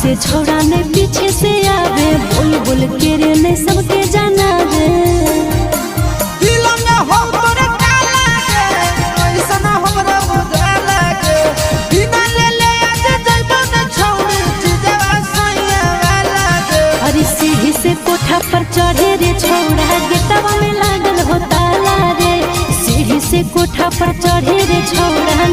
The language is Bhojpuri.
से छोड़ा ने पीछे से आवे, बोल बोल के रे ने सबके जाना दे। दिल में हो तोरे काला के ऐसा ना हमरा बुझा लागे, बिना ले ले आज जइबो न छोड़ी चीजवा सैया वाला दे। अरे सीढ़ी से कोठा पर चढ़े रे छोड़ा, गेटवा में लागल हो ताला रे। सीढ़ी से कोठा पर चढ़े रे छोड़ा,